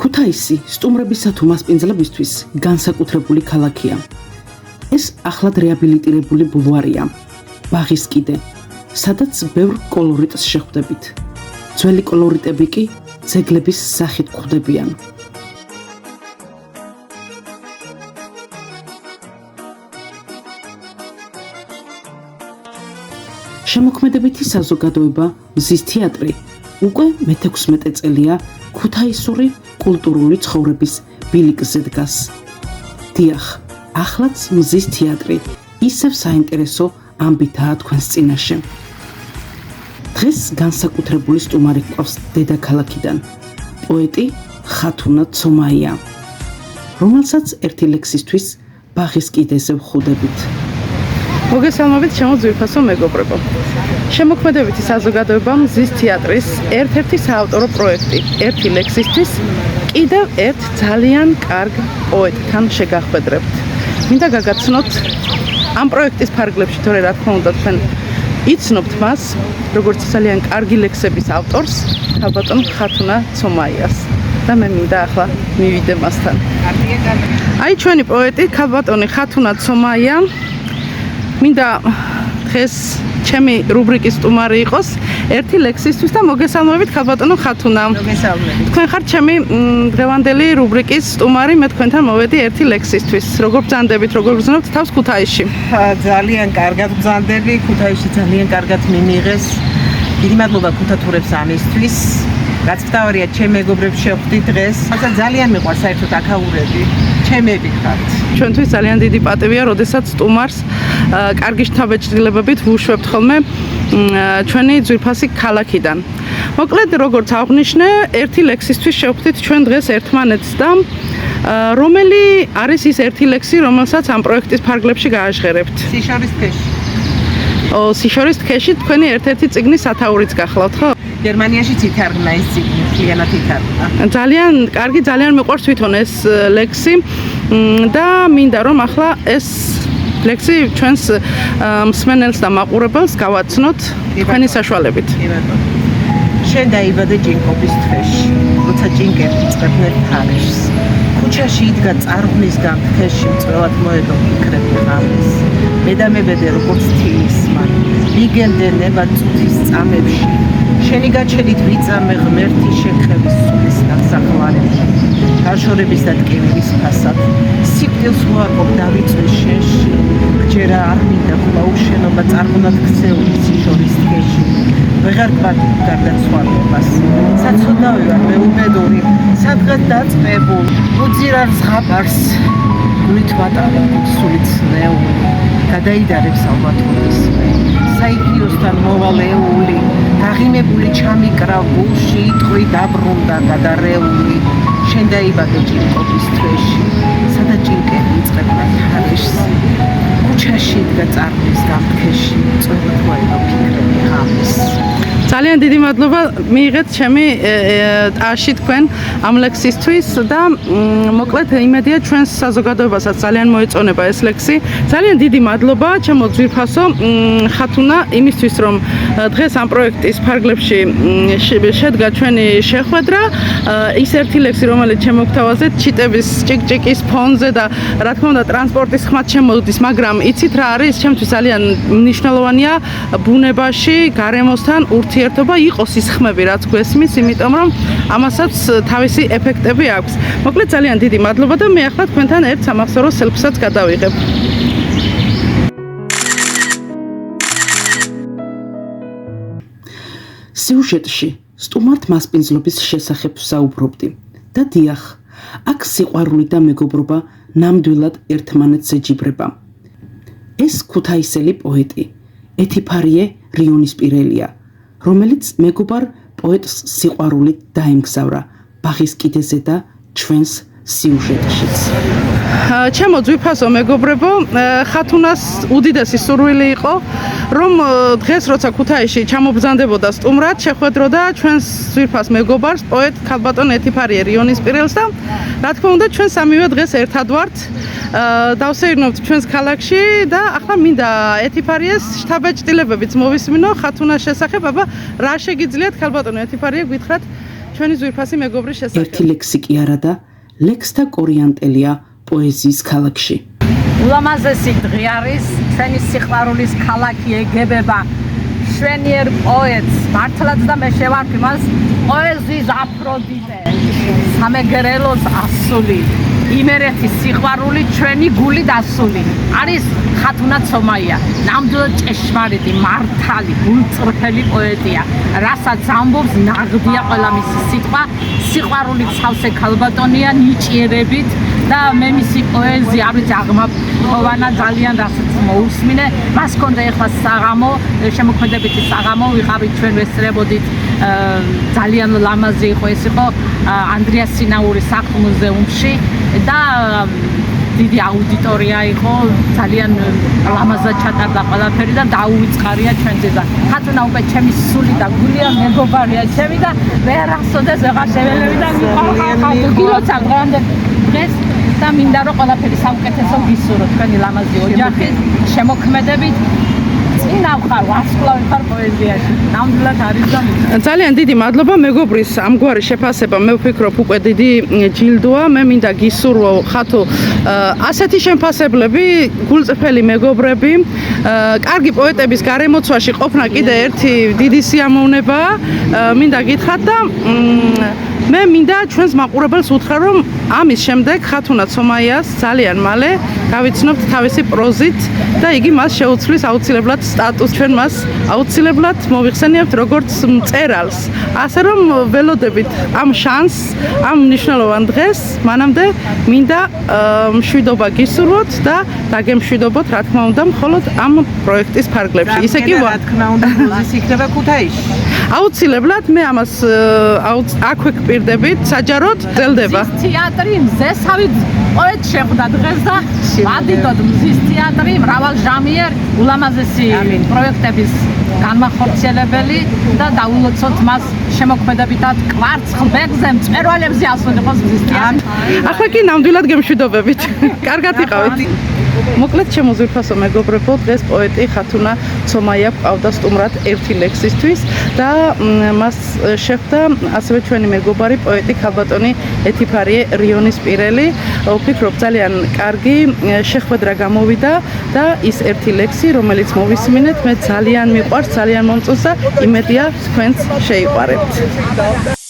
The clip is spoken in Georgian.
ქუთაისი სტუმრებისა თუ მასპინძლებისთვის განსაკუთრებული ქალაქია. ეს ახლად რეაბილიტირებული ბულვარია, ბაღის კიდე, სადაც ბევრ კოლორიტს შეხვდებით. ძველი კოლორიტები კი ძეგლების სახით გვხვდებიან. შემოქმედებითი საზოგადოება მზის თეატრი უკვე მე-16 წელია ქუთაისური კულტურული ცხოვრების ბილიკზე დგას. დიახ, ახლაც მზის თეატრი ისევ საინტერესო ამბითაა თქვენს წინაშე. დღეს განსაკუთრებული სტუმარი გვყავს დედაქალაქიდან, პოეტი ხათუნა ცომაია, რომელსაც ერთი ლექსისთვის ბაღის კიდეზე ვხვდებით. მოგესალმებით, ჩემო ძვირფასო მეგობრებო. შემოქმედებითი საზოგადოება მზის თეატრის ერთ-ერთი საავტორო პროექტი, ერთი ლექსისთვის კიდევ ერთ ძალიან კარგ პოეტთან შეგახვედრებთ. მინდა გაგაცნოთ ამ პროექტის ფარგლებში, თორე რა თქმა უნდა თქვენ იცნობთ მას, როგორც ძალიან კარგი ლექსების ავტორს, ქალბატონ ხათუნა ცომაიას. და მე მინდა ახლა მივიდე მასთან. აი ჩვენი პოეტი ქალბატონი ხათუნა ცომაია მინდა დღეს ჩემი რუბრიკის სტუმარი იყოს ერთი ლექსისთვის და მოგესალმებით ქალბატონო ხათუნა. მოგესალმებით. თქვენ ხართ ჩემი დღევანდელი რუბრიკის სტუმარი, მე თქვენთან მოვედი ერთი ლექსისთვის. როგორ ბრძანდებით, როგორ გრძნობთ თავს ქუთაისში? ძალიან კარგად ბრძანდები, ქუთაისში ძალიან კარგად მიმიღეს. დიდი მადლობა ქუთათურებს ამისთვის. რაც მთავარია, ჩემ მეგობრებს შევხვდი დღეს. ძალიან მიყვარს საერთოდ აქაურები. ჩემები ხართ. ჩვენთვის ძალიან დიდი პატივია, როდესაც სტუმარს კარგი შთაბეჭდილებებით ვუშვებთ ხოლმე ჩვენი ძვირფასი ქალაქიდან. მოკლედ, როგორც აღნიშნე, ერთი ლექსისთვის შევხვდით ჩვენ დღეს ერთმანეთს და რომელი არის ის ერთი ლექსი, რომელსაც ამ პროექტის ფარგლებში გააჟღერებთ? სიშორის თქეში. სიშორის თქეში თქვენი ერთ-ერთი წიგნის სათაურიც გახლავთ, ხო? გერმანიაში ითარგმნა ეს წიგნი, მთლიანად ითარგმნა. ძალიან კარგი, ძალიან მიყვარს თვითონ ეს ლექსი და მინდა რომ ახლა ეს ლექსი ჩვენს მსმენელს და მაყურებელს გავაცნოთ თქვენი საშუალებით. შენ დაიბადე ჭინკობის თქეში, როცა ჭინკები იწყებდნენ თარეშს. ქუჩაში იდგა წარღვნისგან თქეში მწვავად მოედო ფიქრები ღამეს. მედამებედე როგორც თილისმა, მიგენდე ნება წუთის წამებში. შენი გაჩენით ვიწამე ღმერთი შეხების სულის ნახსახლარებში. გაშორების და ტკივილის ფასად, სიკვდილს უარყოფ დავიწვი შენში. გჯერა არ მინდა გულაუშენობა წარღვნად ქცეული სიშორის თქეში. ვეღარ გვაქვს გარდაცვალებას. საცოდავი ვარ მე უბედური, სადღაც დაწყებულ, უძირარ ზღაპარს. გულით ვატარე სულით ნეული, გადაიდარებს ალბათობის. საიქიოსთან მოვალეული, დაღიმებული ჩამიკრავ გულში, იტყვი დაბრუნდა გადარეული. შენ დაიბადე ჭინკობის თვეში, სადაც ჭინკები იწყებდა თარეშს. ქუჩაში იდგა წარღვნისგან თქეში, მწვავად მოედო ფიქრები ღამეს. ძალიან დიდი მადლობა მიიღეთ ჩემი ტაში თქვენ ამ ლექსისთვის და მოკლედ იმედია ჩვენს საზოგადოებასაც ძალიან მოეწონება ეს ლექსი. ძალიან დიდი მადლობა ჩემო ძვირფასო ხათუნა იმისთვის რომ დღეს ამ პროექტის ფარგლებში შედგა ჩვენი შეხვედრა. ის ერთი ლექსი რომელიც შემოგთავაზეთ ჩიტების ჭიკჭიკის ფონზე და რა თქმა უნდა ტრანსპორტის ხმად შემოდის, მაგრამ იცით რა არის ჩემთვის ძალიან მნიშვნელოვანია ბუნებაში გარემოსთან ურთიერთობა იყოს ის ხმები რაც გვესმის, იმიტომ რომ ამასაც თავისი ეფექტები აქვს. მოკლედ ძალიან დიდი მადლობა და მე ახლა თქვენთან ერთ სამახსოვრო სელფსაც გადავიღებ. სიუჟეტში სტუმართ მასპინძლობის შესახებ ვსაუბრობდი და დიახ, აქ სიყვარული და მეგობრობა ნამდვილად ერთმანეთს ეჯიბრება. ეს ქუთაისელი პოეტი ეთიფარიე რიონისპირელია, რომელიც მეგობარ პოეტს სიყვარულით დაემგზავრა ბაღის კიდეზე და ჩვენს სიუჟეტშიც. ჩემო ძვირფასო მეგობრებო, ხათუნას უდიდესი სურვილი იყო, რომ დღეს როცა ქუთაისში ჩამობრძანდებოდა სტუმრად, შეხვედროდა ჩვენს ძვირფას მეგობარს, პოეტ ქალბატონ ეთიფარიე რიონისპირელს და რა თქმა უნდა ჩვენ სამივე დღეს ერთად ვართ. დავსეირნობთ ჩვენს ქალაქში და ახლა მინდა ეთიფარიეს შთაბეჭდილებებიც მოვისმინო ხათუნას შესახებ. აბა რა შეგიძლიათ ქალბატონო ეთიფარიე გითხრათ ჩვენი ზვირფასი მეგობრის შესახებ. ერთი ლექსი კი არა და ლექსთა კორიანტელია პოეზიის ქალაქში. ულამაზესი დღე არის, ჩვენი სიყვარულის ქალაქი ეგებება შვენიერ პოეტს, მართლაც და მე შევარქვი მას პოეზიის აფროდიტე, სამეგრელოს ასული, იმერეთის სიყვარული ჩვენი გული დასული. არის ხათუნა ცომაია, ნამდვილად ჭეშმარიტი, მართალი, გულწრფელი პოეტია, რასაც ამბობს ნაღდია ყველა მისი სიტყვა, სიყვარულით სავსე ქალბატონია, ნიჭიერებით და მე მისი პოეზია არ ვიცი აღმაფრთოვანა ძალიან რასაც მოусმინე, მას ჰქონდა ეხლა საღამო, შემოქმედებითი საღამო, ვიყავით ჩვენ ვესწრებოდით ძალიან ლამაზი იყო ეს იყო ანდრია სინაურის სახლ-მუზეუმში და დიდი აუდიტორია იყო, ძალიან ლამაზად ჩატარდა ყველაფერი და დაუვიწყარია ჩვენზე და ხათუნა უკვე ჩემი სული და გულია მეგობარია ჩემი და ვერასოდეს ვეღარ შეველები და გილოცავ დღეს და მინდა რომ ყველაფერი საუკეთესო გისურვო თქვენი ლამაზი ოჯახი შემოქმედებით წინა ვხარ ვარსკვლავი ხარ პოეზიაში ნამდვილად არის და ძალიან დიდი მადლობა მეგობრის ამგვარი შეფასება მე ვფიქრობ უკვე დიდი ჯილდოა მე მინდა გისურვო ხათო ასეთი შემფასებლები გულწრფელი მეგობრები კარგი პოეტების გარემოცვაში ყოფნა კიდე ერთი დიდი სიამოვნებაა მინდა გითხრათ და მე მინდა ჩვენს მაყურებელს უთხრა რომ ამის შემდეგ ხათუნა ცომაიას ძალიან მალე გავიცნობთ თავისი პროზით და იგი მას შეუცვლის აუცილებლად სტატუსს ჩვენ მას აუცილებლად მოვიხსენიებთ როგორც მწერალს ასე რომ ველოდებით ამ შანსს ამ მნიშვნელოვან დღეს მანამდე მინდა მშვიდობა გისურვოთ და დაგემშვიდობოთ რა თქმა უნდა მხოლოდ ამ პროექტის ფარგლებში ისე კი რა თქმა უნდა ის იქნება ქუთაისში აუცილებლად მე ამას აქვე გპირდებით საჯაროდ წელდება თეატრი მზესავი პოეტ შეხვდა დღეს და ვადიდოთ მზის თეატრი მრავალჟამიერ ულამაზესი პროექტების განმახორციელებელი და დაულოცოთ მას შემოქმედებითად კვარცხლბეკზე მწვერვალებზე ასრულებს მზის თეატრი ახლა კი ნამდვილად გემშვიდობებით კარგად იყავით მოკლედ ჩემო ზვირფასო მეგობრებო დღეს პოეტი ხათუნა ცომაია ყავდა სტუმრად ერთი ლექსისთვის და მას შეხვდა ასევე ჩვენი მეგობარი პოეტი ქალბატონი ეთიფარიე რიონისპირელი ვფიქრობ ძალიან კარგი შეხვედრა გამოვიდა და ის ერთი ლექსი რომელიც მოვისმინეთ მე ძალიან მიყვარს ძალიან მომწონს და იმედია თქვენც შეიყვარებთ